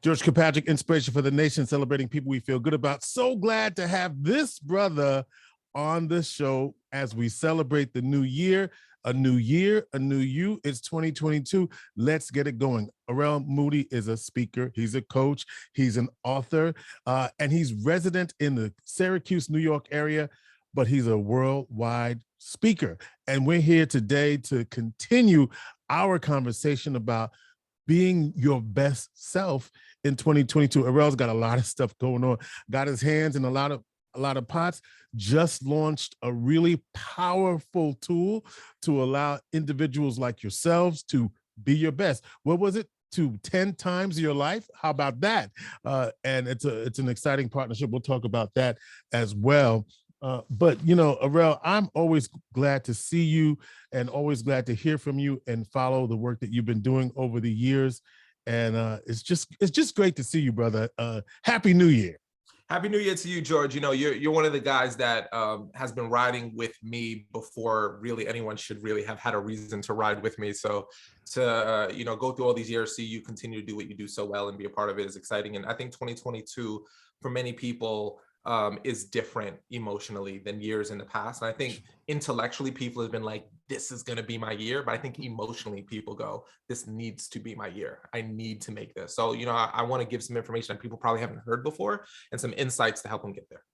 George Kilpatrick, inspiration for the nation, celebrating people we feel good about. So glad to have this brother on the show as we celebrate the new year, a new year, a new you. It's 2022. Let's get it going. Arel Moodie is a speaker. He's a coach. He's an author, and he's resident in the Syracuse, New York area, but he's a worldwide speaker. And we're here today to continue our conversation about being your best self in 2022. Arel's got a lot of stuff going on, got his hands in a lot of pots, just launched a really powerful tool to allow individuals like yourselves to be your best. What was it? To 10 times your life? How about that? And it's an exciting partnership. We'll talk about that as well. But you know, Arel, I'm always glad to see you and always glad to hear from you and follow the work that you've been doing over the years. And it's just great to see you, brother. Happy New Year. Happy New Year to you, George. You know, you're one of the guys that has been riding with me before really anyone should really have had a reason to ride with me. So to go through all these years, see you continue to do what you do so well and be a part of it is exciting. And I think 2022 for many people is different emotionally than years in the past. And I think intellectually people have been like, this is going to be my year. But I think emotionally people go, this needs to be my year. I need to make this. So, I want to give some information that people probably haven't heard before and some insights to help them get there.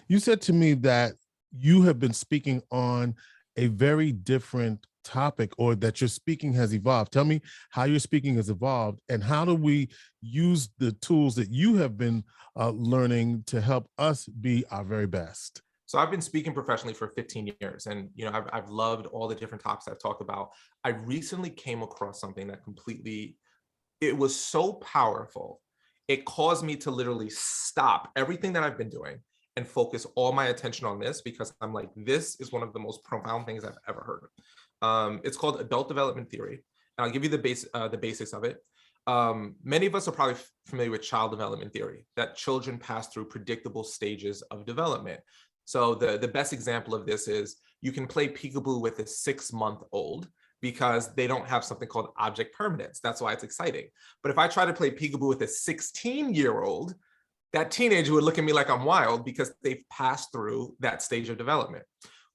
You said to me that you have been speaking on a very different topic, or that your speaking has evolved. Tell me how your speaking has evolved, and how do we use the tools that you have been learning to help us be our very best? So I've been speaking professionally for 15 years, and I've loved all the different topics I've talked about. I recently came across something that it was so powerful. It caused me to literally stop everything that I've been doing and focus all my attention on this, because I'm like, this is one of the most profound things I've ever heard. It's called adult development theory. And I'll give you the basics of it. Many of us are probably familiar with child development theory, that children pass through predictable stages of development. So the best example of this is you can play peekaboo with a 6-month-old because they don't have something called object permanence. That's why it's exciting. But if I try to play peekaboo with a 16-year-old, that teenager would look at me like I'm wild because they've passed through that stage of development.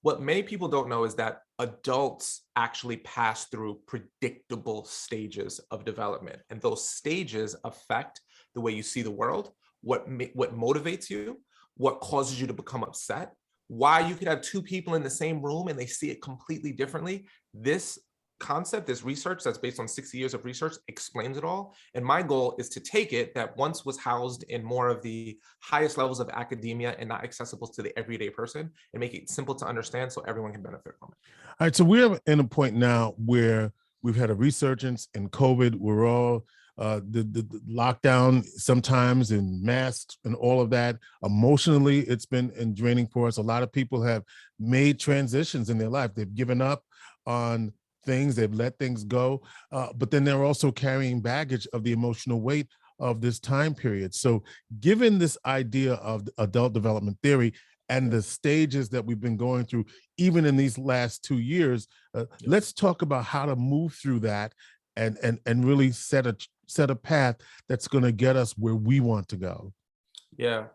What many people don't know is that adults actually pass through predictable stages of development. And those stages affect the way you see the world, what motivates you, what causes you to become upset, why you could have two people in the same room and they see it completely differently. This concept, this research that's based on 60 years of research explains it all. And my goal is to take it that once was housed in more of the highest levels of academia and not accessible to the everyday person, and make it simple to understand so everyone can benefit from it. All right, so we're in a point now where we've had a resurgence in COVID. We're all the lockdown sometimes, and masks and all of that. Emotionally, it's been draining for us. A lot of people have made transitions in their life. They've given up on things, they've let things go, but then they're also carrying baggage of the emotional weight of this time period. So given this idea of adult development theory and the stages that we've been going through, even in these last 2 years, let's talk about how to move through that and really set a path that's going to get us where we want to go. Yeah.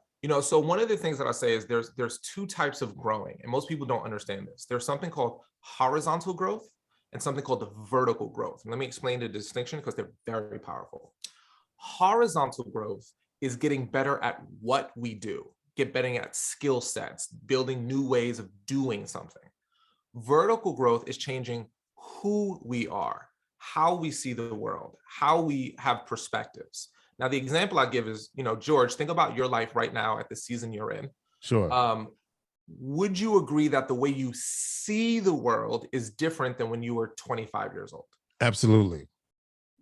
So one of the things that I say is there's two types of growing, and most people don't understand this. There's something called horizontal growth and something called the vertical growth. And let me explain the distinction because they're very powerful. Horizontal growth is getting better at what we do, get better at skill sets, building new ways of doing something. Vertical growth is changing who we are, how we see the world, how we have perspectives. Now, the example I give is, George, think about your life right now at the season you're in. Sure. Would you agree that the way you see the world is different than when you were 25 years old? Absolutely.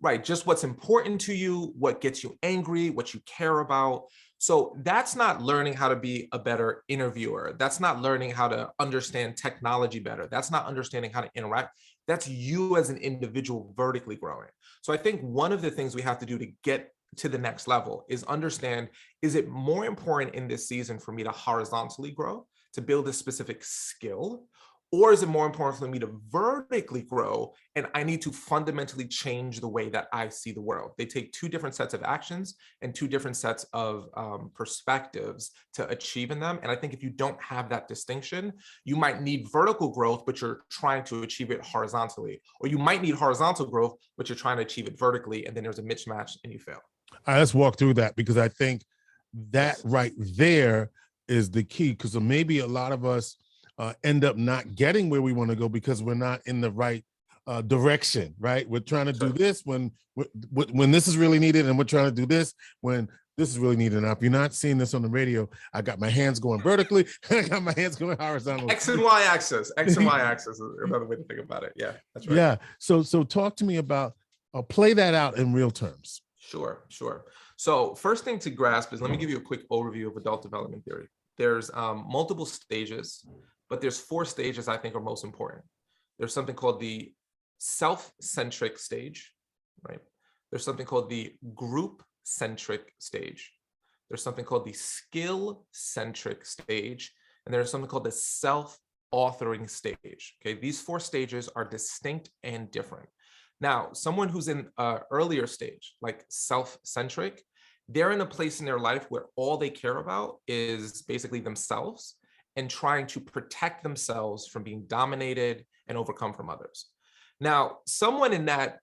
Right. Just what's important to you, what gets you angry, what you care about. So that's not learning how to be a better interviewer. That's not learning how to understand technology better. That's not understanding how to interact. That's you as an individual vertically growing. So I think one of the things we have to do to get to the next level is understand, is it more important in this season for me to horizontally grow, to build a specific skill, Or is it more important for me to vertically grow and I need to fundamentally change the way that I see the world? They take two different sets of actions and two different sets of perspectives to achieve in them. And I think if you don't have that distinction, you might need vertical growth, but you're trying to achieve it horizontally. Or you might need horizontal growth, but you're trying to achieve it vertically. And then there's a mismatch and you fail. All right, let's walk through that, because I think that right there is the key, because maybe a lot of us end up not getting where we want to go because we're not in the right direction, right? We're trying to do this when this is really needed, and we're trying to do this when this is really needed. Now, if you're not seeing this on the radio, I got my hands going vertically, I got my hands going horizontally. X and Y axis. X and Y axis is another way to think about it. Yeah, that's right. Yeah. So talk to me about, play that out in real terms. Sure. So first thing to grasp is, let me give you a quick overview of adult development theory. There's multiple stages, but there's 4 stages I think are most important. There's something called the self-centric stage, right? There's something called the group-centric stage. There's something called the skill-centric stage, and there's something called the self-authoring stage. Okay, these 4 stages are distinct and different. Now, someone who's in an earlier stage, like self-centric, they're in a place in their life where all they care about is basically themselves and trying to protect themselves from being dominated and overcome from others. Now, someone in that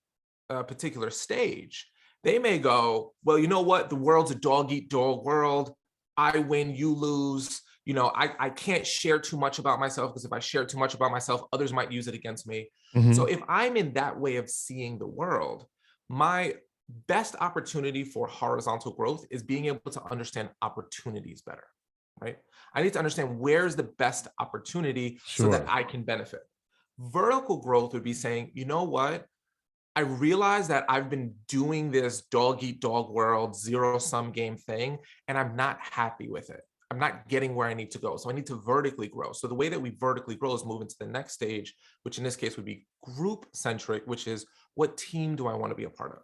particular stage, they may go, well, you know what? The world's a dog-eat-dog world. I win, you lose. You know, I can't share too much about myself, because if I share too much about myself, others might use it against me. Mm-hmm. So if I'm in that way of seeing the world, my best opportunity for horizontal growth is being able to understand opportunities better, right? I need to understand where's the best opportunity so that I can benefit. Vertical growth would be saying, you know what? I realize that I've been doing this dog-eat-dog world, zero-sum game thing, and I'm not happy with it. I'm not getting where I need to go. So I need to vertically grow. So the way that we vertically grow is move into the next stage, which in this case would be group-centric, which is, what team do I want to be a part of?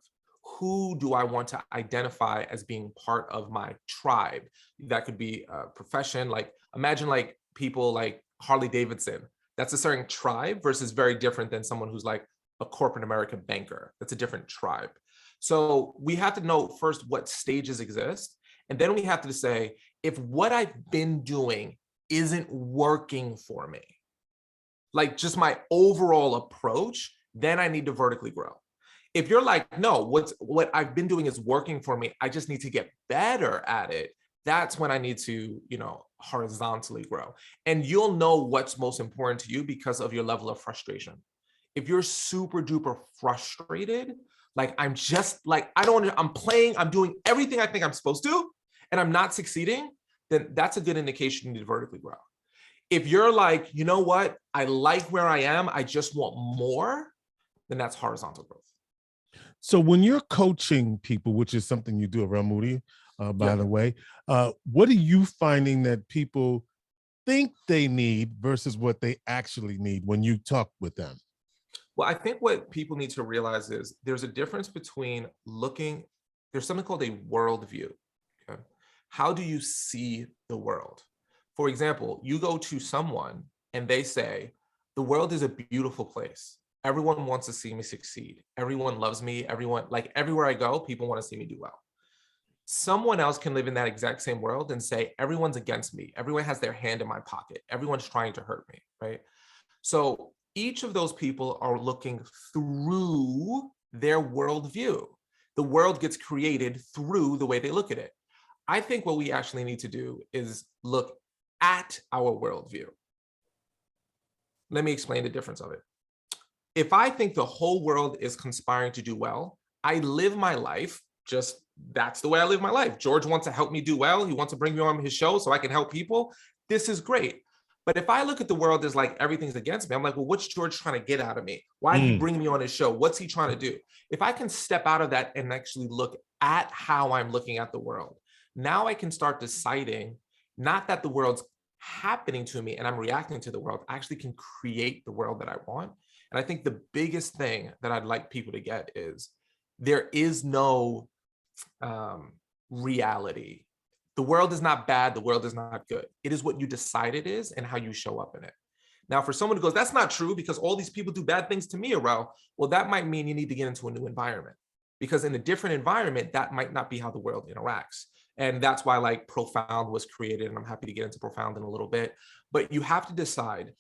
Who do I want to identify as being part of my tribe? That could be a profession. Like, imagine like people like Harley Davidson. That's a certain tribe versus very different than someone who's like a corporate American banker. That's a different tribe. So we have to know first what stages exist. And then we have to say, if what I've been doing isn't working for me, like just my overall approach, then I need to vertically grow. If you're like, no, what I've been doing is working for me, I just need to get better at it, that's when I need to, horizontally grow. And you'll know what's most important to you because of your level of frustration. If you're super duper frustrated, like I'm just like, I'm playing, I'm doing everything I think I'm supposed to, and I'm not succeeding, then that's a good indication you need to vertically grow. If you're like, you know what, I like where I am, I just want more, then that's horizontal growth. So when you're coaching people, which is something you do, Arel Moodie, by the way, what are you finding that people think they need versus what they actually need when you talk with them? Well, I think what people need to realize is there's a difference between there's something called a worldview. Okay? How do you see the world? For example, you go to someone and they say, the world is a beautiful place. Everyone wants to see me succeed. Everyone loves me. Everywhere I go, people want to see me do well. Someone else can live in that exact same world and say, everyone's against me. Everyone has their hand in my pocket. Everyone's trying to hurt me, right? So each of those people are looking through their worldview. The world gets created through the way they look at it. I think what we actually need to do is look at our worldview. Let me explain the difference of it. If I think the whole world is conspiring to do well, I live my life that's the way I live my life. George wants to help me do well. He wants to bring me on his show so I can help people. This is great. But if I look at the world as like everything's against me, I'm like, well, what's George trying to get out of me? Why did he bring me on his show? What's he trying to do? If I can step out of that and actually look at how I'm looking at the world, now I can start deciding not that the world's happening to me and I'm reacting to the world. I actually can create the world that I want. And I think the biggest thing that I'd like people to get is there is no reality. The world is not bad. The world is not good. It is what you decide it is and how you show up in it. Now, for someone who goes, that's not true because all these people do bad things to me, Arel. Well, that might mean you need to get into a new environment, because in a different environment, that might not be how the world interacts. And that's why like Profound was created. And I'm happy to get into Profound in a little bit. But you have to decide,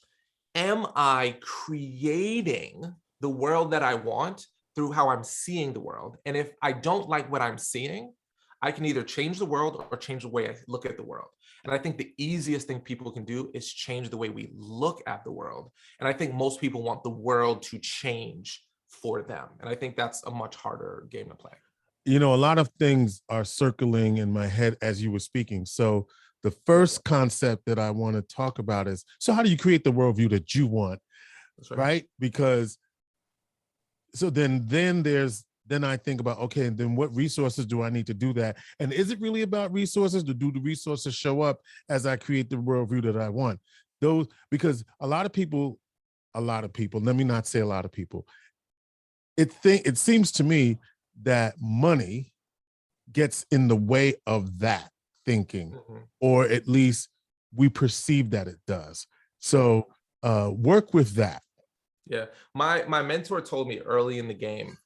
am I creating the world that I want through how I'm seeing the world? And if I don't like what I'm seeing, I can either change the world or change the way I look at the world. And I think the easiest thing people can do is change the way we look at the world. And I think most people want the world to change for them. And I think that's a much harder game to play. You know, a lot of things are circling in my head as you were speaking. So the first concept that I want to talk about is, so how do you create the worldview that you want? That's right? Because so then I think about, okay, then what resources do I need to do that? And is it really about resources? Do the resources show up as I create the worldview that I want? Those, because a lot of people, let me not say a lot of people, it seems to me that money gets in the way of that thinking, or at least we perceive that it does. So work with that. Yeah, my mentor told me early in the game,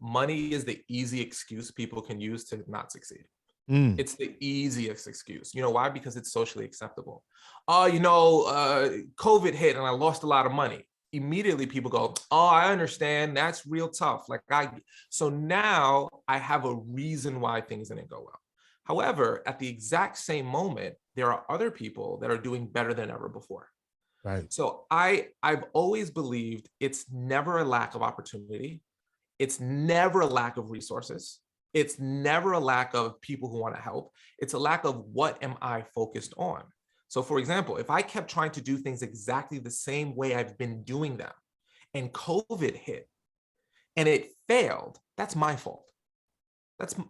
money is the easy excuse people can use to not succeed. It's the easiest excuse. You know why? Because it's socially acceptable. COVID hit and I lost a lot of money. Immediately people go, oh, I understand. That's real tough. So now I have a reason why things didn't go well. However, at the exact same moment, there are other people that are doing better than ever before. Right. So I've always believed it's never a lack of opportunity. It's never a lack of resources. It's never a lack of people who want to help. It's a lack of what am I focused on? So for example, if I kept trying to do things exactly the same way I've been doing them and COVID hit and it failed, that's my fault.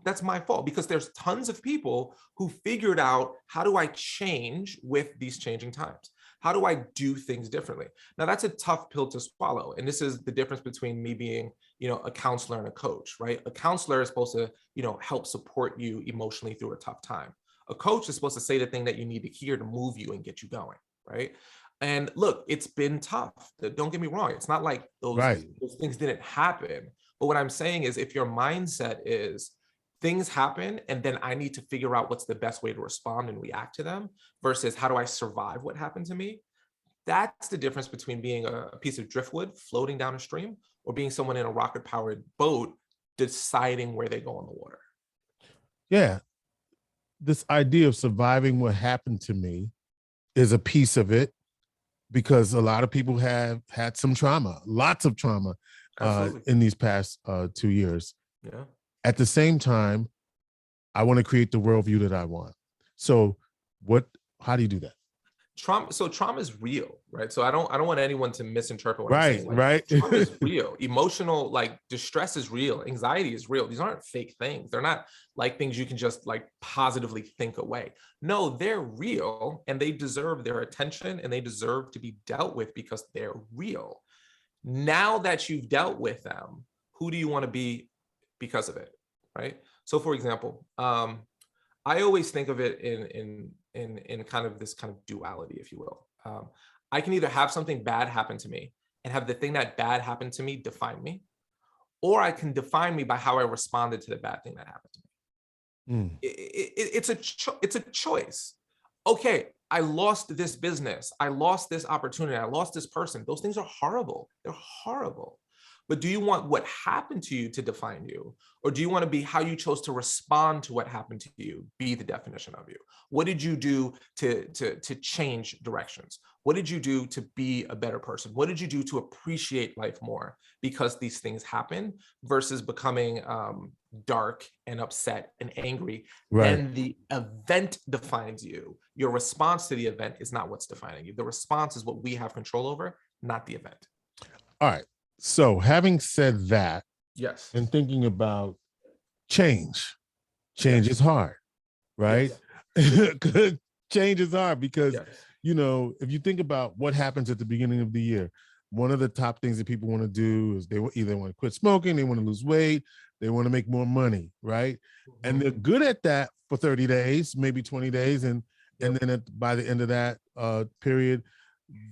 That's my fault, because there's tons of people who figured out, how do I change with these changing times? How do I do things differently? Now that's a tough pill to swallow. And this is the difference between me being, a counselor and a coach, right? A counselor is supposed to, help support you emotionally through a tough time. A coach is supposed to say the thing that you need to hear to move you and get you going, right? And look, it's been tough. Don't get me wrong. It's not like those things didn't happen. But what I'm saying is, if your mindset is things happen and then I need to figure out what's the best way to respond and react to them versus how do I survive what happened to me, that's the difference between being a piece of driftwood floating down a stream or being someone in a rocket-powered boat deciding where they go on the water. Yeah. This idea of surviving what happened to me is a piece of it, because a lot of people have had some trauma, lots of trauma in these past 2 years. Yeah. At the same time, I want to create the worldview that I want. So how do you do that? Trauma is real, right? So I don't want anyone to misinterpret what I'm saying. Right. Trauma is real. Emotional, distress is real. Anxiety is real. These aren't fake things. They're not like things you can just positively think away. No, they're real and they deserve their attention and they deserve to be dealt with because they're real. Now that you've dealt with them, who do you want to be because of it, right? So for example, I always think of it in kind of this kind of duality, if you will. I can either have something bad happen to me and have the thing that bad happened to me define me, or I can define me by how I responded to the bad thing that happened to me. It's a choice. Okay, I lost this business. I lost this opportunity. I lost this person. Those things are horrible. They're horrible. But do you want what happened to you to define you? Or do you want to be how you chose to respond to what happened to you, be the definition of you? What did you do to change directions? What did you do to be a better person? What did you do to appreciate life more because these things happen, versus becoming dark and upset and angry? Right. Then the event defines you. Your response to the event is not what's defining you. The response is what we have control over, not the event. All right. So having said that, yes, and thinking about change is hard, right? Yes. Change is hard because, if you think about what happens at the beginning of the year, one of the top things that people want to do is they either want to quit smoking, they want to lose weight, they want to make more money, right? And they're good at that for 30 days, maybe 20 days. And then by the end of that period,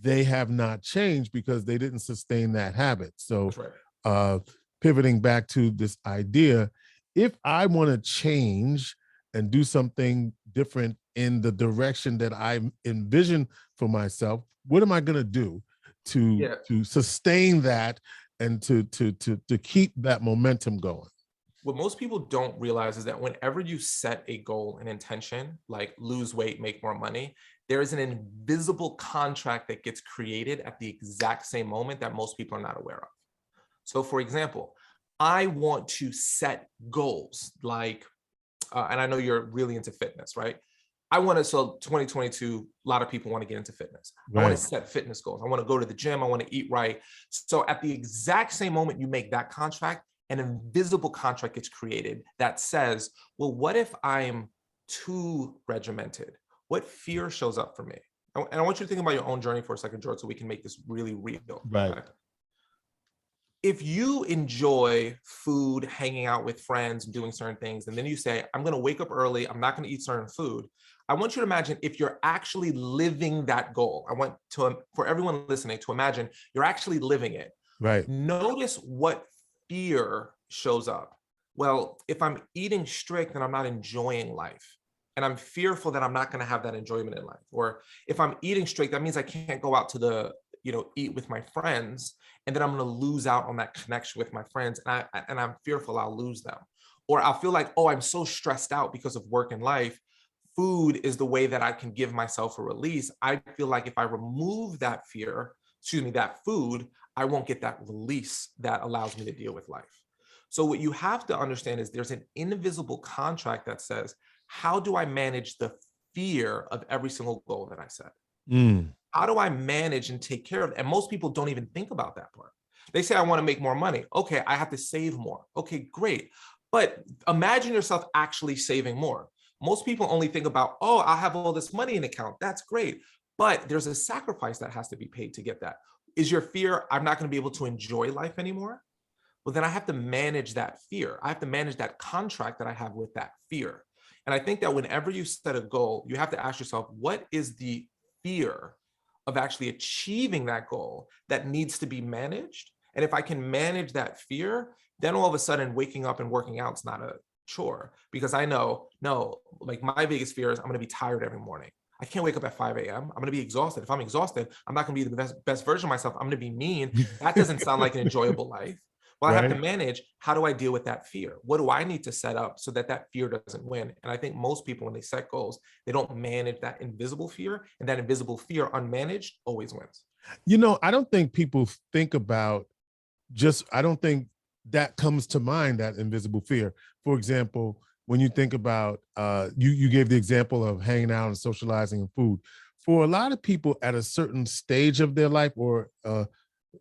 they have not changed because they didn't sustain that habit. So That's right. pivoting back to this idea, if I want to change and do something different in the direction that I envision for myself, what am I going to do to sustain that and to keep that momentum going? What most people don't realize is that whenever you set a goal, an intention, like lose weight, make more money, there is an invisible contract that gets created at the exact same moment that most people are not aware of. So for example, I want to set goals like, and I know you're really into fitness, right? So 2022, a lot of people want to get into fitness. Right. I want to set fitness goals. I want to go to the gym. I want to eat right. So at the exact same moment you make that contract, an invisible contract gets created that says, well, what if I'm too regimented? What fear shows up for me? And I want you to think about your own journey for a second, George, so we can make this really real. Right. Okay? If you enjoy food, hanging out with friends, doing certain things, and then you say, I'm going to wake up early, I'm not going to eat certain food. I want you to imagine if you're actually living that goal. I want for everyone listening to imagine you're actually living it. Right. Notice what fear shows up. Well, if I'm eating strict, then I'm not enjoying life. And I'm fearful that I'm not going to have that enjoyment in life. Or if I'm eating strict, that means I can't go out to eat with my friends. And then I'm going to lose out on that connection with my friends. And I'm fearful I'll lose them. Or I'll feel like, oh, I'm so stressed out because of work and life. Food is the way that I can give myself a release. I feel like if I remove that that food, I won't get that release that allows me to deal with life. So what you have to understand is there's an invisible contract that says, how do I manage the fear of every single goal that I set? How do I manage and take care of it? And most people don't even think about that part. They say, I want to make more money. Okay, I have to save more. Okay, great. But imagine yourself actually saving more. Most people only think about, oh, I have all this money in account. That's great. But there's a sacrifice that has to be paid to get that. Is your fear, I'm not going to be able to enjoy life anymore? Well, then I have to manage that fear. I have to manage that contract that I have with that fear. And I think that whenever you set a goal, you have to ask yourself, what is the fear of actually achieving that goal that needs to be managed? And if I can manage that fear, then all of a sudden waking up and working out is not a chore, because I know, like my biggest fear is I'm going to be tired every morning. I can't wake up at 5 a.m. I'm going to be exhausted. If I'm exhausted, I'm not going to be the best version of myself. I'm going to be mean. That doesn't sound like an enjoyable life. Well, I have to manage, how do I deal with that fear? What do I need to set up so that that fear doesn't win? And I think most people, when they set goals, they don't manage that invisible fear, and that invisible fear unmanaged always wins. I don't think people think about I don't think that comes to mind, that invisible fear. For example, when you think about, you gave the example of hanging out and socializing and food. For a lot of people at a certain stage of their life, or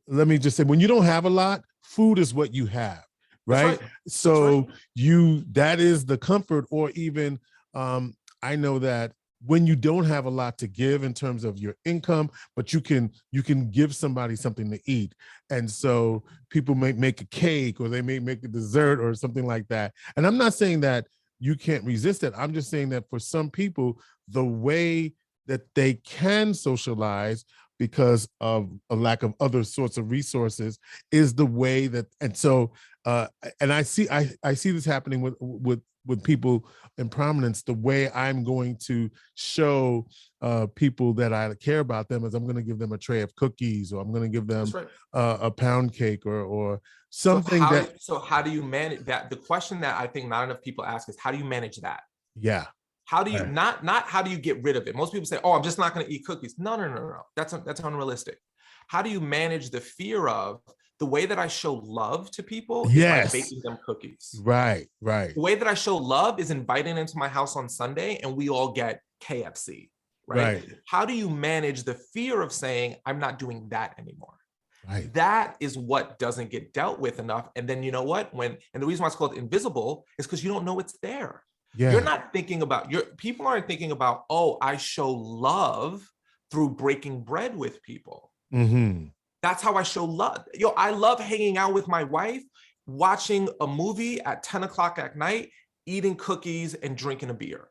let me just say, when you don't have a lot, food is what you have, right? So that is the comfort. Or even, I know that when you don't have a lot to give in terms of your income, but you can give somebody something to eat. And so people may make a cake, or they may make a dessert or something like that. And I'm not saying that you can't resist it. I'm just saying that for some people, the way that they can socialize because of a lack of other sorts of resources is the way that, and so, and I see this happening with people in prominence. The way I'm going to show people that I care about them is I'm going to give them a tray of cookies, or I'm going to give them a pound cake, or something. So how do you manage that? The question that I think not enough people ask is, how do you manage that? Yeah. How do you not how do you get rid of it? Most people say, oh, I'm just not going to eat cookies. No. That's unrealistic. How do you manage the fear of the way that I show love to people is by baking them cookies? Right. The way that I show love is inviting them to my house on Sunday and we all get KFC, right? How do you manage the fear of saying, I'm not doing that anymore? Right. That is what doesn't get dealt with enough. And then you know what? And the reason why it's called invisible is because you don't know it's there. Yeah. You're not thinking about, people aren't thinking about, oh, I show love through breaking bread with people. Mm-hmm. That's how I show love. I love hanging out with my wife, watching a movie at 10 o'clock at night, eating cookies and drinking a beer.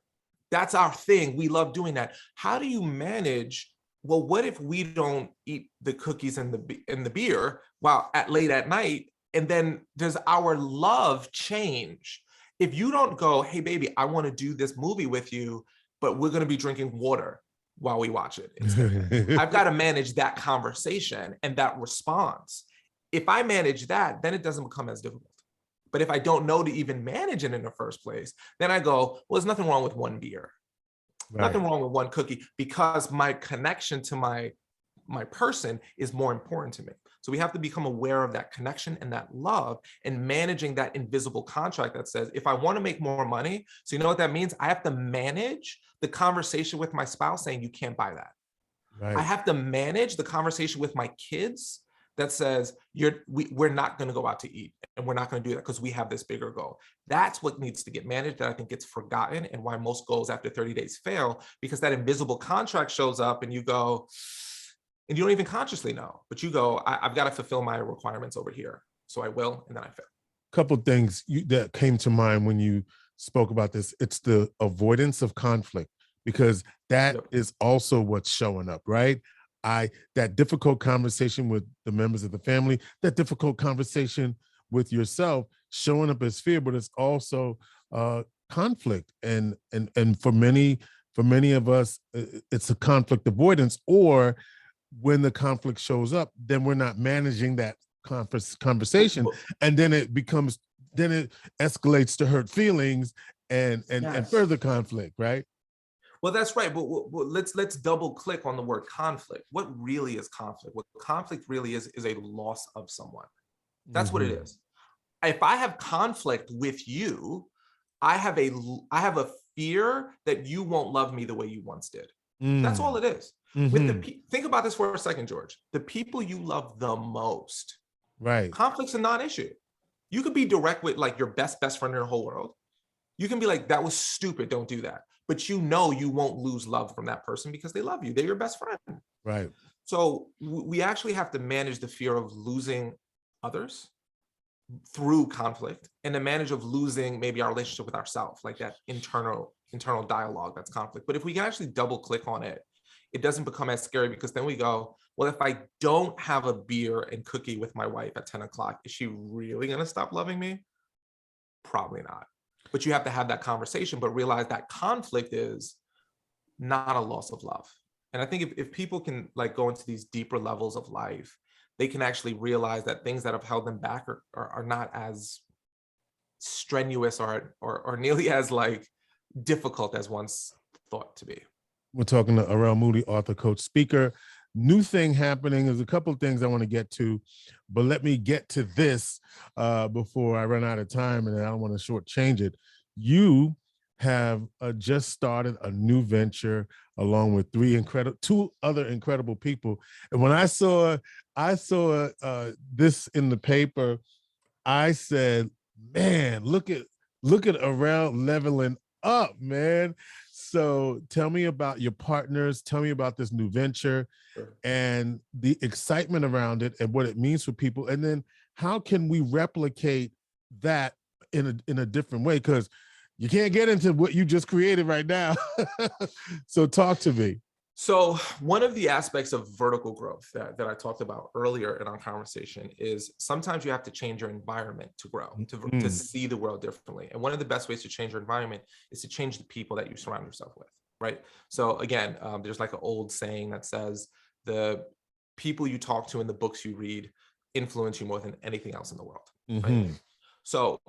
That's our thing. We love doing that. How do you manage well, what if we don't eat the cookies and the beer while late at night, and then does our love change? If you don't go, hey baby, I want to do this movie with you, but we're going to be drinking water while we watch it instead. I've got to manage that conversation and that response. If I manage that, then it doesn't become as difficult. But if I don't know to even manage it in the first place, then I go, well, there's nothing wrong with one beer. Right. Nothing wrong with one cookie, because my connection to my person is more important to me. So we have to become aware of that connection and that love, and managing that invisible contract that says, if I want to make more money, so you know what that means? I have to manage the conversation with my spouse saying, you can't buy that. Right. I have to manage the conversation with my kids that says, we're not going to go out to eat, and we're not going to do that because we have this bigger goal. That's what needs to get managed, that I think gets forgotten, and why most goals after 30 days fail, because that invisible contract shows up and you go, and you don't even consciously know, but you go, I've got to fulfill my requirements over here. So I will, and then I fail. Couple things that came to mind when you spoke about this. It's the avoidance of conflict, because that is also what's showing up, right? That difficult conversation with the members of the family, that difficult conversation with yourself, showing up as fear, but it's also conflict. And for many of us, it's a conflict avoidance, or when the conflict shows up, then we're not managing that conversation, and then it escalates to hurt feelings and further conflict, right? Well, that's right. But let's double click on the word conflict. What really is conflict? What conflict really is a loss of someone. That's what it is. If I have conflict with you, I have a fear that you won't love me the way you once did. That's all it is. Think about this for a second, George. The people you love the most, right? Conflict's a non-issue. You could be direct with like your best friend in the whole world. You can be like, that was stupid, don't do that. But you know you won't lose love from that person because they love you. They're your best friend. Right. So we actually have to manage the fear of losing others through conflict, and the manage of losing maybe our relationship with ourselves, like that internal dialogue that's conflict. But if we can actually double click on it, it doesn't become as scary, because then we go, well, if I don't have a beer and cookie with my wife at 10 o'clock, is she really going to stop loving me? Probably not. But you have to have that conversation, but realize that conflict is not a loss of love. And I think if people can like go into these deeper levels of life, they can actually realize that things that have held them back are not as strenuous or nearly as like difficult as once thought to be. We're talking to Arel Moodie, author, coach, speaker. New thing happening. There's a couple of things I want to get to, but let me get to this before I run out of time, and I don't want to shortchange it. You have just started a new venture along with two other incredible people. And when I saw this in the paper, I said, man, look at Arel leveling up, man. So tell me about your partners. Tell me about this new venture and the excitement around it and what it means for people. And then how can we replicate that in a different way? Because you can't get into what you just created right now. So talk to me. So one of the aspects of vertical growth that I talked about earlier in our conversation is sometimes you have to change your environment to grow, to see the world differently. And one of the best ways to change your environment is to change the people that you surround yourself with, right? So again, there's like an old saying that says the people you talk to and the books you read influence you more than anything else in the world, right? So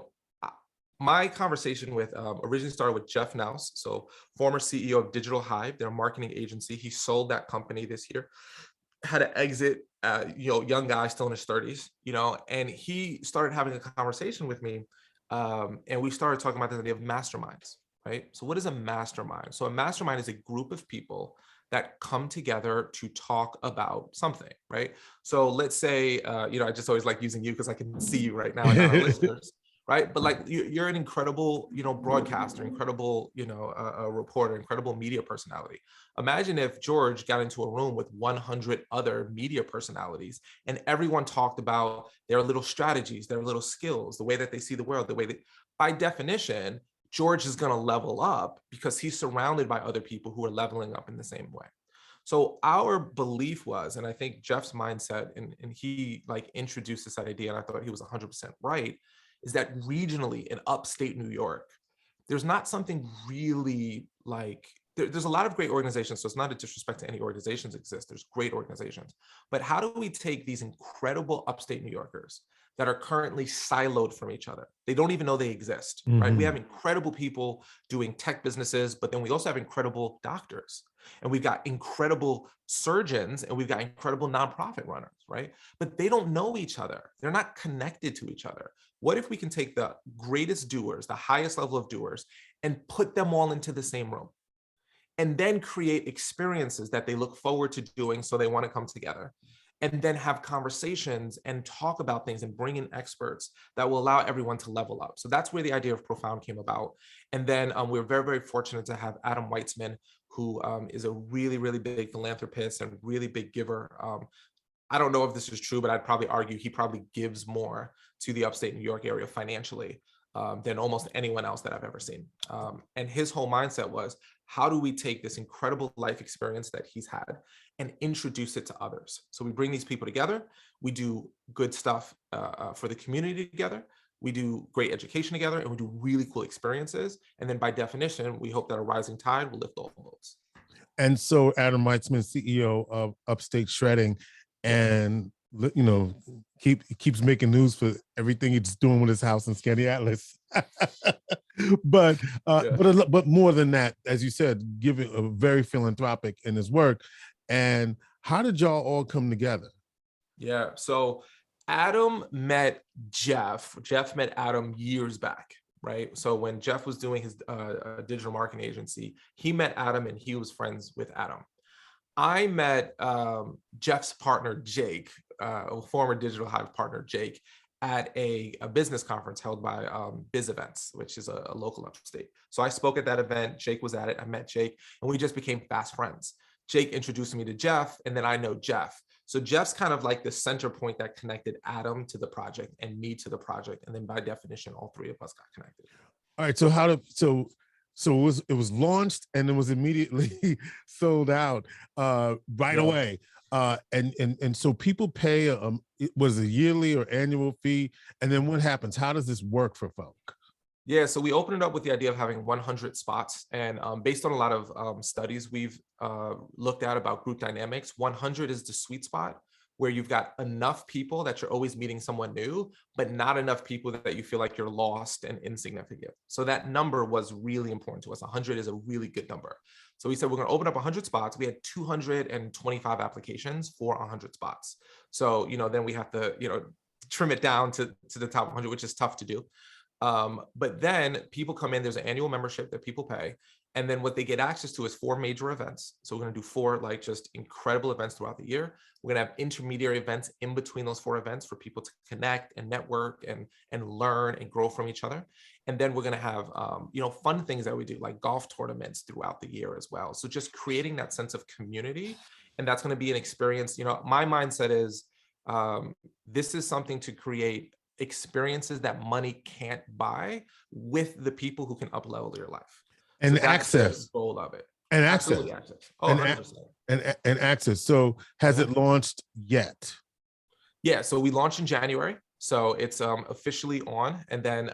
my conversation with originally started with Jeff Naus, so former CEO of Digital Hive, their marketing agency. He sold that company this year, had an exit, young guy still in his 30s, and he started having a conversation with me, and we started talking about the idea of masterminds, right? So what is a mastermind? So a mastermind is a group of people that come together to talk about something, right? So let's say, I just always like using you because I can see you right now and not our listeners. Right. But like you're an incredible, broadcaster, incredible, a reporter, incredible media personality. Imagine if George got into a room with 100 other media personalities and everyone talked about their little strategies, their little skills, the way that they see the world, the way that, by definition, George is going to level up because he's surrounded by other people who are leveling up in the same way. So our belief was, and I think Jeff's mindset, and he like introduced this idea, and I thought he was 100% right, is that regionally in upstate New York, there's not something really like, there's a lot of great organizations. So it's not a disrespect to any organizations exist. There's great organizations. But how do we take these incredible upstate New Yorkers that are currently siloed from each other? They don't even know they exist, right? We have incredible people doing tech businesses, but then we also have incredible doctors, and we've got incredible surgeons, and we've got incredible nonprofit runners, right? But they don't know each other. They're not connected to each other. What if we can take the greatest doers, the highest level of doers, and put them all into the same room, and then create experiences that they look forward to doing, so they want to come together, and then have conversations and talk about things and bring in experts that will allow everyone to level up. So that's where the idea of Profound came about. And then we're very, very fortunate to have Adam Weitzman, who is a really, really big philanthropist and really big giver. I don't know if this is true, but I'd probably argue he probably gives more to the upstate New York area financially than almost anyone else that I've ever seen. And his whole mindset was, how do we take this incredible life experience that he's had and introduce it to others? So we bring these people together, we do good stuff for the community together, we do great education together, and we do really cool experiences. And then by definition, we hope that a rising tide will lift all boats. And so Adam Weitzman, CEO of Upstate Shredding, and you know, keeps making news for everything he's doing with his house in Skaneateles. But more than that, as you said, giving a very philanthropic in his work. And how did y'all all come together? Yeah, so Adam met Jeff. Jeff met Adam years back, right? So when Jeff was doing his digital marketing agency, he met Adam, and he was friends with Adam. I met Jeff's partner, Jake, a former Digital Hive partner, Jake, at a business conference held by Biz Events, which is a local upstate. So I spoke at that event. Jake was at it. I met Jake, and we just became fast friends. Jake introduced me to Jeff, and then I know Jeff. So Jeff's kind of like the center point that connected Adam to the project and me to the project. And then by definition, all three of us got connected. All right. So it was launched and it was immediately sold out right away. And so people pay it was a yearly or annual fee, and then what happens? How does this work for folk? Yeah, so we opened it up with the idea of having 100 spots, and based on a lot of studies we've looked at about group dynamics, 100 is the sweet spot, where you've got enough people that you're always meeting someone new, but not enough people that you feel like you're lost and insignificant. So that number was really important to us. 100 is a really good number. So we said, we're gonna open up 100 spots. We had 225 applications for 100 spots. So, then we have to, trim it down to the top 100, which is tough to do. But then people come in, there's an annual membership that people pay. And then what they get access to is 4 major events. So we're going to do 4 like just incredible events throughout the year. We're going to have intermediary events in between those 4 events for people to connect and network and learn and grow from each other. And then we're going to have, fun things that we do, like golf tournaments throughout the year as well. So just creating that sense of community. And that's going to be an experience. My mindset is this is something to create experiences that money can't buy with the people who can up-level your life. And so access. The goal of it. And Absolutely access. Oh, 100%. And access. So has it launched yet? Yeah, so we launched in January. So it's officially on. And then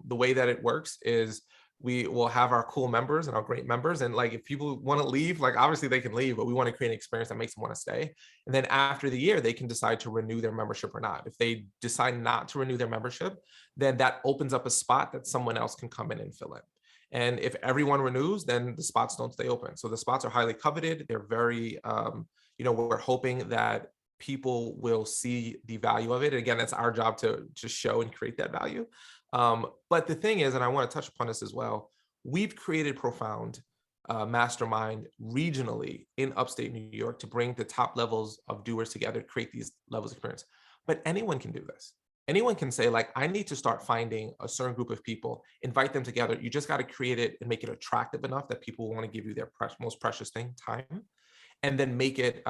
the way that it works is we will have our cool members and our great members. And like, if people want to leave, like obviously they can leave, but we want to create an experience that makes them want to stay. And then after the year, they can decide to renew their membership or not. If they decide not to renew their membership, then that opens up a spot that someone else can come in and fill in. And if everyone renews, then the spots don't stay open. So the spots are highly coveted. They're very, we're hoping that people will see the value of it. And again, that's our job to show and create that value. But the thing is, and I want to touch upon this as well, we've created Profound Mastermind regionally in upstate New York to bring the top levels of doers together, create these levels of experience. But anyone can do this. Anyone can say, like, I need to start finding a certain group of people, invite them together. You just got to create it and make it attractive enough that people want to give you their most precious thing, time, and then make it,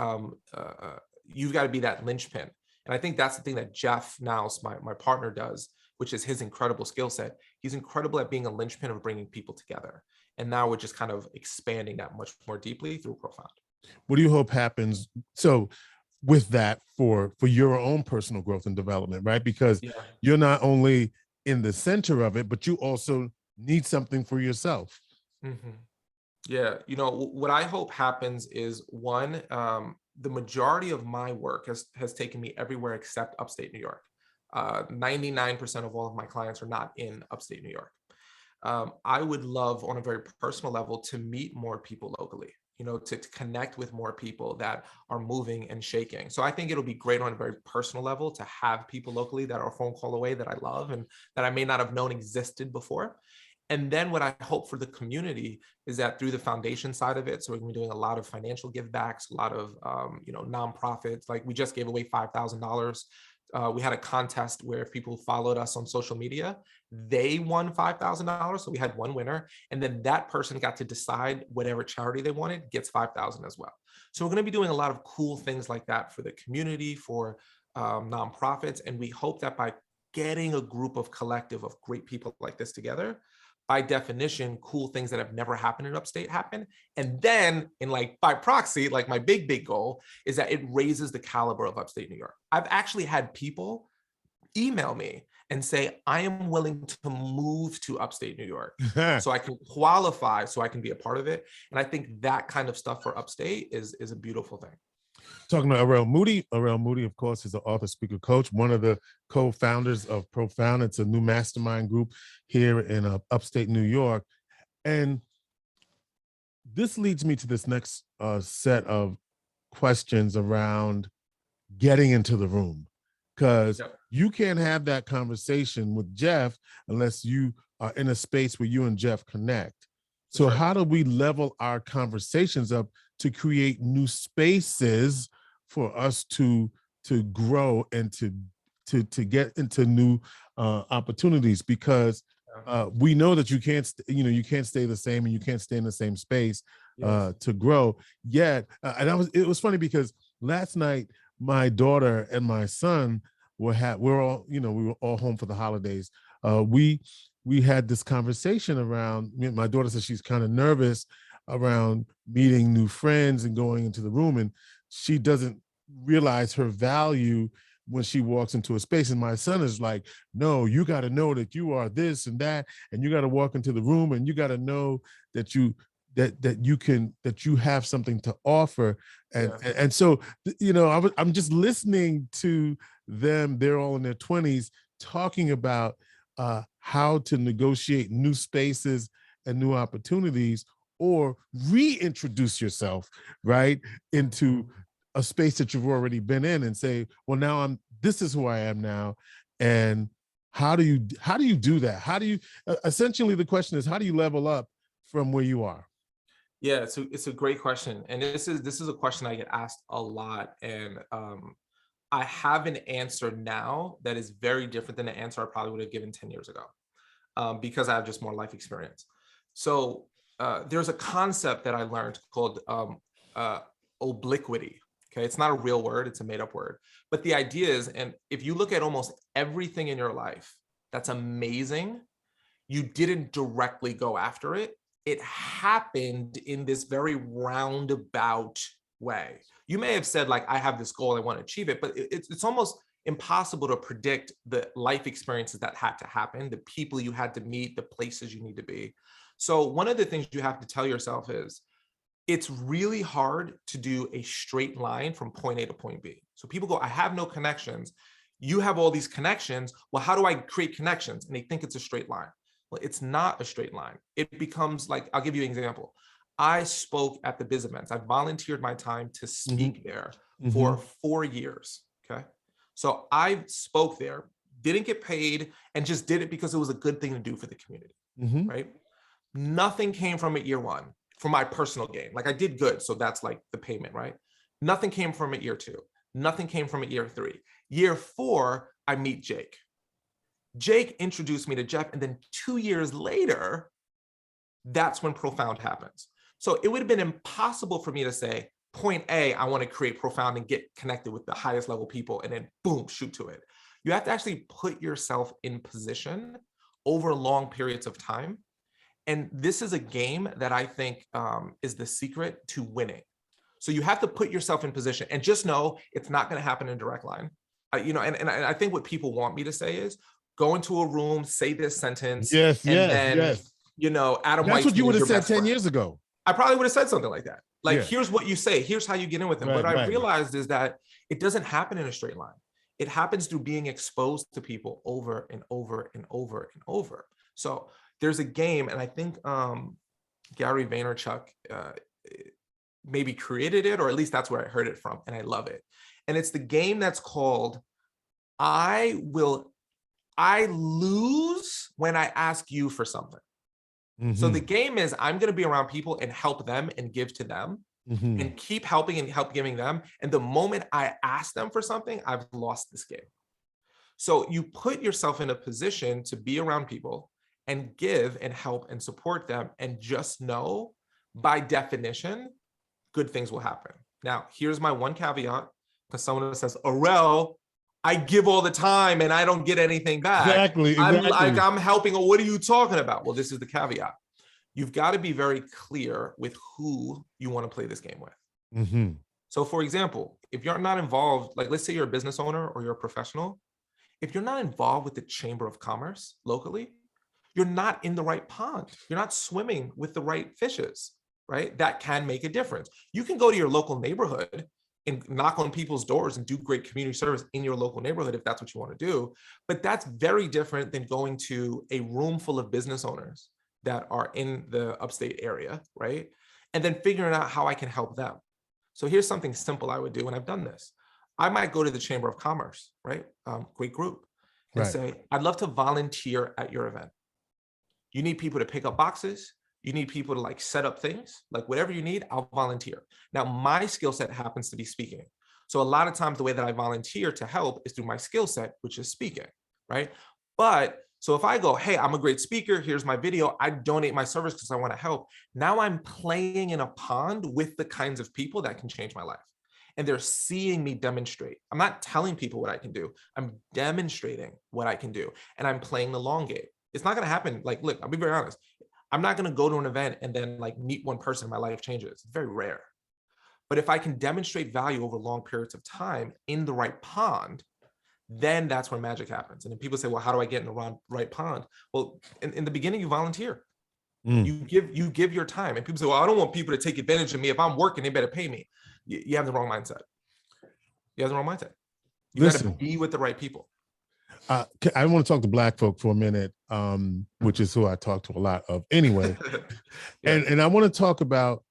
you've got to be that linchpin. And I think that's the thing that Jeff Nouse, my partner, does, which is his incredible skill set. He's incredible at being a linchpin of bringing people together. And now we're just kind of expanding that much more deeply through Profound. What do you hope happens? So with that for your own personal growth and development, right? Because Yeah. you're not only in the center of it, but you also need something for yourself. Mhm. Yeah, what I hope happens is one, the majority of my work has taken me everywhere except upstate New York. 99% of all of my clients are not in upstate New York. I would love, on a very personal level, to meet more people locally, to connect with more people that are moving and shaking. So I think it'll be great on a very personal level to have people locally that are a phone call away that I love and that I may not have known existed before. And then what I hope for the community is that through the foundation side of it, so we're going to be doing a lot of financial give backs, a lot of nonprofits. Like we just gave away $5,000. We had a contest where if people followed us on social media, they won $5,000. So we had one winner, and then that person got to decide whatever charity they wanted gets $5,000 as well. So we're going to be doing a lot of cool things like that for the community, for nonprofits, and we hope that by getting a group of collective of great people like this together, by definition, cool things that have never happened in upstate happen. And then by proxy, like my big goal is that it raises the caliber of upstate New York. I've actually had people email me and say, I am willing to move to upstate New York so I can qualify, so I can be a part of it. And I think that kind of stuff for upstate is a beautiful thing. Talking to Arel Moodie. Arel Moodie, of course, is an author, speaker, coach, one of the co-founders of Profound. It's a new mastermind group here in upstate New York. And this leads me to this next set of questions around getting into the room. Because you can't have that conversation with Jeff unless you are in a space where you and Jeff connect. So how do we level our conversations up to create new spaces for us to grow and to get into new opportunities? Because we know that you can't stay the same and you can't stay in the same space to grow. Yet, and it was funny because last night my daughter and my son we were all home for the holidays. We had this conversation around, my daughter says she's kind of nervous around meeting new friends and going into the room, and she doesn't realize her value when she walks into a space. And my son is like, no, you got to know that you are this and that, and you got to walk into the room and you got to know that you have something to offer. And so I'm just listening to them. They're all in their 20s talking about how to negotiate new spaces and new opportunities, or reintroduce yourself right into a space that you've already been in and say, well, now this is who I am now. And how do you do that? How do you essentially, the question is, how do you level up from where you are? Yeah, it's a great question. And this is a question I get asked a lot. And I have an answer now that is very different than the answer I probably would have given 10 years ago, because I have just more life experience. So there's a concept that I learned called obliquity. Okay, it's not a real word, it's a made up word. But the idea is, and if you look at almost everything in your life that's amazing, you didn't directly go after it. It happened in this very roundabout way. You may have said, like, I have this goal, I want to achieve it, but it's almost impossible to predict the life experiences that had to happen, the people you had to meet, the places you need to be. So one of the things you have to tell yourself is, it's really hard to do a straight line from point A to point B. So people go, I have no connections. You have all these connections. Well, how do I create connections? And they think it's a straight line. Well, it's not a straight line. It becomes like, I'll give you an example. I spoke at the biz events. I volunteered my time to speak there for 4 years. Okay. So I spoke there, didn't get paid, and just did it because it was a good thing to do for the community. Right. Nothing came from it year one for my personal gain. Like, I did good. So that's like the payment, right? Nothing came from it year two. Nothing came from it year three. Year four, I meet Jake. Jake introduced me to Jeff. And then 2 years later, that's when Profound happens. So it would have been impossible for me to say, point A, I want to create Profound and get connected with the highest level people, and then boom, shoot to it. You have to actually put yourself in position over long periods of time. And this is a game that I think is the secret to winning. So you have to put yourself in position and just know it's not going to happen in direct line. And I think what people want me to say is go into a room, say this sentence, Yes, and yes, then, yes. Adam That's what Weitzman you would is have your said best 10 friend. years ago. I probably would have said something like that. Like, Yeah. here's what you say. Here's how you get in with them. Right, But I right. realized is that it doesn't happen in a straight line. It happens through being exposed to people over and over and over and over. So there's a game, and I think Gary Vaynerchuk maybe created it, or at least that's where I heard it from, and I love it. And it's the game that's called I lose when I ask you for something. So the game is I'm going to be around people and help them and give to them and keep helping and help giving them. And the moment I ask them for something, I've lost this game. So you put yourself in a position to be around people and give and help and support them, and just know by definition, good things will happen. Now, here's my one caveat, because someone says, Arel, I give all the time and I don't get anything back. Exactly. I'm helping. What are you talking about? Well, this is the caveat. You've got to be very clear with who you want to play this game with. So for example, if you're not involved, like let's say you're a business owner or you're a professional, if you're not involved with the Chamber of Commerce locally, you're not in the right pond. You're not swimming with the right fishes, right? That can make a difference. You can go to your local neighborhood and knock on people's doors and do great community service in your local neighborhood if that's what you want to do. But that's very different than going to a room full of business owners that are in the upstate area, right? And then figuring out how I can help them. So here's something simple I would do, and I've done this. I might go to the Chamber of Commerce, right? Great group, and say, I'd love to volunteer at your event. You need people to pick up boxes. You need people to like set up things, like whatever you need, I'll volunteer. Now, my skill set happens to be speaking. So a lot of times the way that I volunteer to help is through my skill set, which is speaking, right? But so if I go, hey, I'm a great speaker, here's my video, I donate my service because I want to help. Now I'm playing in a pond with the kinds of people that can change my life. And they're seeing me demonstrate. I'm not telling people what I can do. I'm demonstrating what I can do. And I'm playing the long game. It's not going to happen. Like, look, I'll be very honest. I'm not going to go to an event and then like meet one person and my life changes. It's very rare. But if I can demonstrate value over long periods of time in the right pond, then that's where magic happens. And then people say, well, how do I get in the right pond? Well, in the beginning, you volunteer. You give your time. And people say, well, I don't want people to take advantage of me. If I'm working, they better pay me. You have the wrong mindset. You have the wrong mindset. You got to be with the right people. I want to talk to Black folk for a minute, which is who I talk to a lot of anyway. And I want to talk about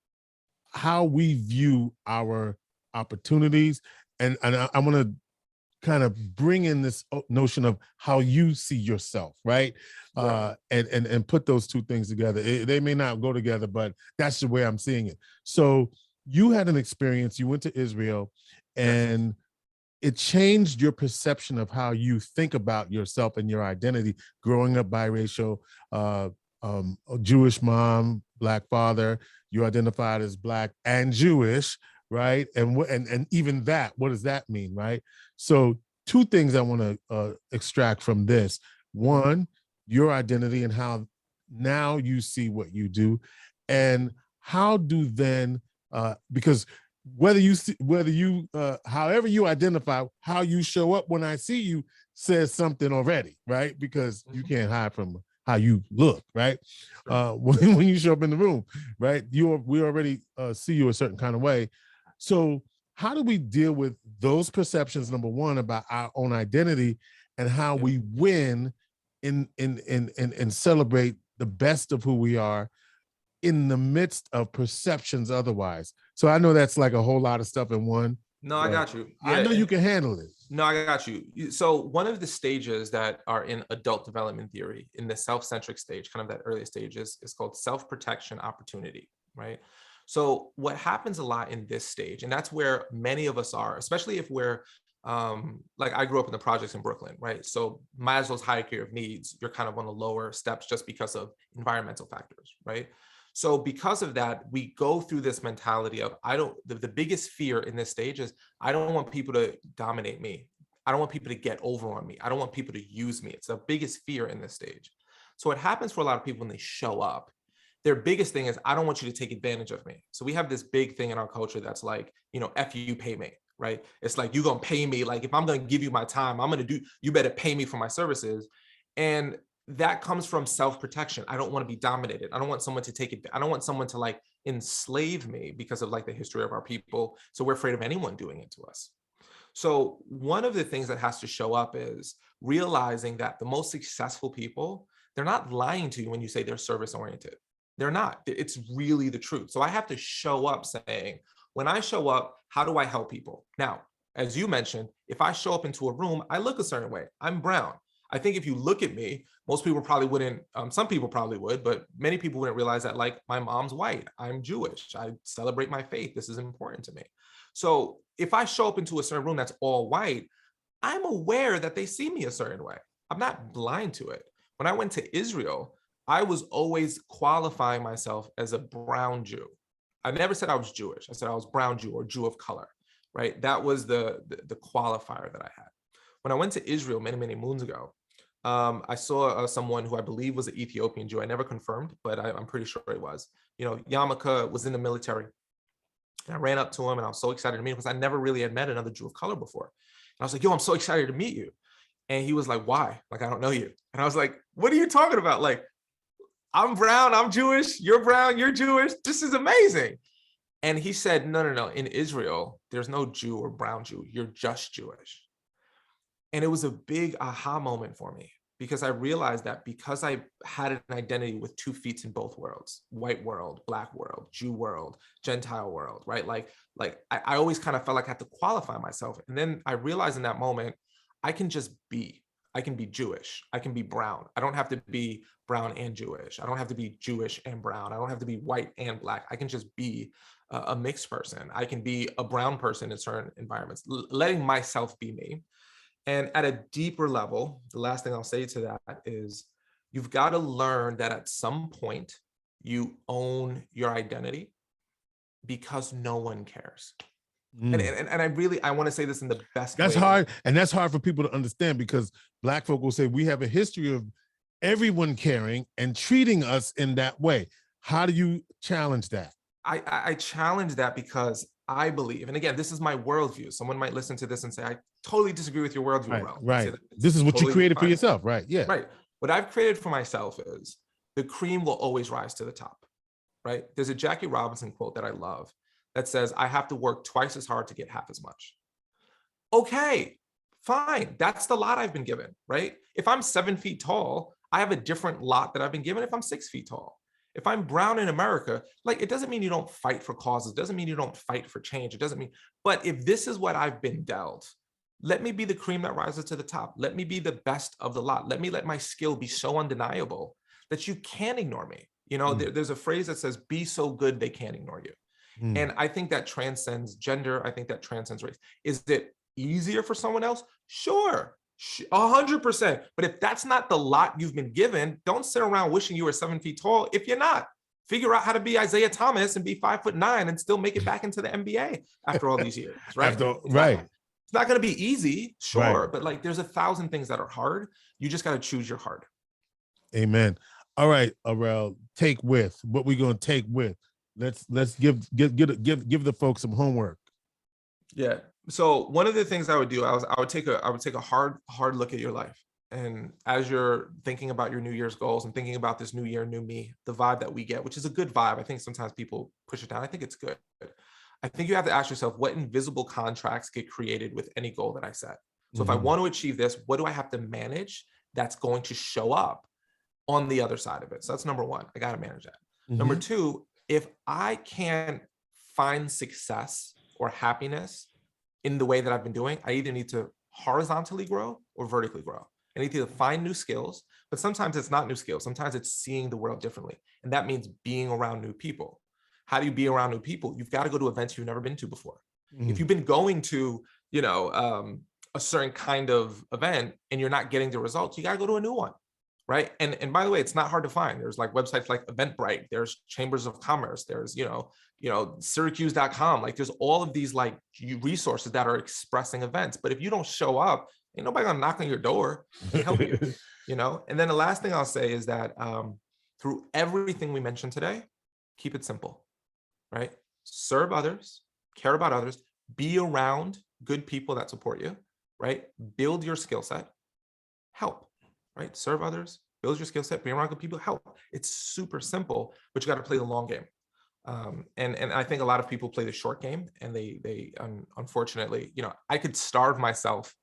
how we view our opportunities. And I want to kind of bring in this notion of how you see yourself, right? And put those two things together. They may not go together, but that's the way I'm seeing it. So you had an experience, you went to Israel, and it changed your perception of how you think about yourself and your identity. Growing up biracial, a Jewish mom, Black father, you identified as Black and Jewish, right? And even that, what does that mean, right? So two things I want to extract from this. One, your identity and how now you see what you do, and how do then, because however you identify, how you show up when I see you says something already, right? Because you can't hide from how you look, right? When you show up in the room, right? We already see you a certain kind of way. So how do we deal with those perceptions, number one, about our own identity, and how we win and celebrate the best of who we are in the midst of perceptions otherwise? So I know that's like a whole lot of stuff in one. No, I got you. I know you can handle it. No, I got you. So one of the stages that are in adult development theory, in the self-centric stage, kind of that early stage, is called self-protection opportunity, right? So what happens a lot in this stage, and that's where many of us are, especially if we're, like I grew up in the projects in Brooklyn, right? So Maslow's hierarchy of needs, you're kind of on the lower steps just because of environmental factors, right? So because of that, we go through this mentality of, the biggest fear in this stage is, I don't want people to dominate me. I don't want people to get over on me. I don't want people to use me. It's the biggest fear in this stage. So what happens for a lot of people when they show up, their biggest thing is, I don't want you to take advantage of me. So we have this big thing in our culture that's like, F you, pay me, right? It's like, you're going to pay me. Like, if I'm going to give you my time, you better pay me for my services. And that comes from self-protection. I don't want to be dominated. I don't want someone to take it. I don't want someone to like enslave me because of like the history of our people. So we're afraid of anyone doing it to us. So one of the things that has to show up is realizing that the most successful people, they're not lying to you when you say they're service-oriented. They're not. It's really the truth. So I have to show up saying, when I show up, how do I help people? Now, as you mentioned, if I show up into a room, I look a certain way. I'm brown. I think if you look at me, most people probably wouldn't, some people probably would, but many people wouldn't realize that, like, my mom's white, I'm Jewish, I celebrate my faith, this is important to me. So if I show up into a certain room that's all white, I'm aware that they see me a certain way. I'm not blind to it. When I went to Israel, I was always qualifying myself as a brown Jew. I never said I was Jewish. I said I was brown Jew or Jew of color, right? That was the qualifier that I had. When I went to Israel many, many moons ago, I saw someone who I believe was an Ethiopian Jew. I never confirmed, but I'm pretty sure it was. Yarmulke was in the military. And I ran up to him and I was so excited to meet him because I never really had met another Jew of color before. And I was like, yo, I'm so excited to meet you. And he was like, why? Like, I don't know you. And I was like, what are you talking about? Like, I'm brown, I'm Jewish, you're brown, you're Jewish. This is amazing. And he said, no. In Israel, there's no Jew or brown Jew. You're just Jewish. And it was a big aha moment for me, because I realized that because I had an identity with 2 feet in both worlds, white world, black world, Jew world, Gentile world, right? Like I always kind of felt like I had to qualify myself. And then I realized in that moment, I can just be. I can be Jewish. I can be brown. I don't have to be brown and Jewish. I don't have to be Jewish and brown. I don't have to be white and black. I can just be a mixed person. I can be a brown person in certain environments, letting myself be me. And at a deeper level, the last thing I'll say to that is, you've got to learn that at some point you own your identity, because no one cares. And I want to say this in the best way. That's hard. And that's hard for people to understand, because Black folk will say we have a history of everyone caring and treating us in that way. How do you challenge that? I challenge that because I believe, and again, this is my worldview. Someone might listen to this and say, I totally disagree with your worldview. Right. This is what you created for yourself, right? Yeah. Right. What I've created for myself is the cream will always rise to the top, right? There's a Jackie Robinson quote that I love that says, I have to work twice as hard to get half as much. Okay, fine. That's the lot I've been given, right? If I'm 7 feet tall, I have a different lot that I've been given if I'm 6 feet tall. If I'm brown in America, like, it doesn't mean you don't fight for causes. It doesn't mean you don't fight for change. It doesn't mean, but if this is what I've been dealt, let me be the cream that rises to the top. Let me be the best of the lot. Let my skill be so undeniable that you can't ignore me. There's a phrase that says, be so good they can't ignore you. And I think that transcends gender. I think that transcends race. Is it easier for someone else? Sure. 100%. But if that's not the lot you've been given, don't sit around wishing you were 7 feet tall if you're not. Figure out how to be Isaiah Thomas and be 5'9" and still make it back into the NBA after all these years, right? It's not going to be easy, sure, right. But like, there's 1,000 things that are hard. You just got to choose your heart. Amen. All right, Arel, take with what we're going to take with. Let's give the folks some homework. Yeah. So one of the things I would do, I would take a hard look at your life. And as you're thinking about your New Year's goals and thinking about this new year, new me, the vibe that we get, which is a good vibe. I think sometimes people push it down. I think it's good. I think you have to ask yourself, what invisible contracts get created with any goal that I set? So if I want to achieve this, what do I have to manage that's going to show up on the other side of it? So that's number one. I got to manage that. Number two, if I can't find success or happiness in the way that I've been doing, I either need to horizontally grow or vertically grow. I need to find new skills, but sometimes it's not new skills. Sometimes it's seeing the world differently. And that means being around new people. How do you be around new people? You've got to go to events you've never been to before. If you've been going to, a certain kind of event and you're not getting the results, you got to go to a new one. Right. And by the way, it's not hard to find. There's like websites like Eventbrite, there's chambers of commerce, there's, Syracuse.com. Like, there's all of these like resources that are expressing events. But if you don't show up, ain't nobody gonna knock on your door and help you, And then the last thing I'll say is that through everything we mentioned today, keep it simple, right? Serve others, care about others, be around good people that support you, right? Build your skill set, help, right? Serve others, build your skill set, be around good people, help. It's super simple, but you got to play the long game. And I think a lot of people play the short game, and they unfortunately, I could starve myself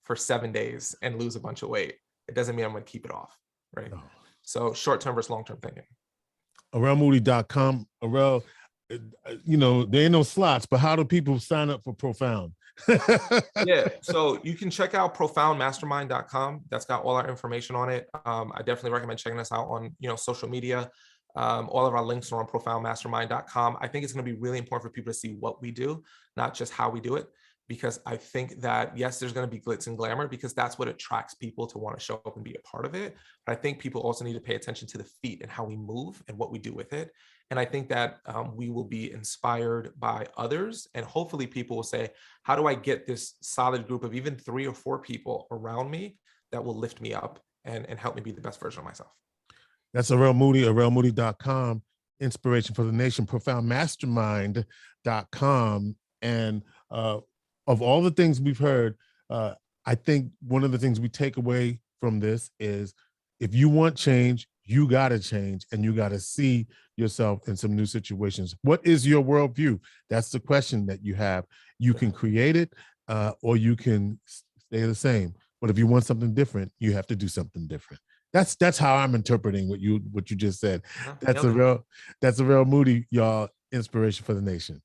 for 7 days and lose a bunch of weight. It doesn't mean I'm going to keep it off, right? No. So short-term versus long-term thinking. ArelMoodie.com. Arel, there ain't no slots, but how do people sign up for Profound? Yeah, so you can check out profoundmastermind.com. That's got all our information on it. I definitely recommend checking us out on social media. All of our links are on profoundmastermind.com. I think it's going to be really important for people to see what we do, not just how we do it, because I think that, yes, there's going to be glitz and glamour, because that's what attracts people to want to show up and be a part of it. But I think people also need to pay attention to the feet and how we move and what we do with it. And I think that we will be inspired by others, and hopefully people will say, how do I get this solid group of even 3 or 4 people around me that will lift me up and help me be the best version of myself? That's Arel Moodie, ArelMoodie.com, Inspiration for the Nation, ProfoundMastermind.com. And of all the things we've heard, I think one of the things we take away from this is, if you want change, you got to change, and you got to see yourself in some new situations. What is your worldview? That's the question that you have. You can create it, or you can stay the same. But if you want something different, you have to do something different. That's how I'm interpreting what you just said. That's Arel Moodie, y'all. Inspiration for the Nation.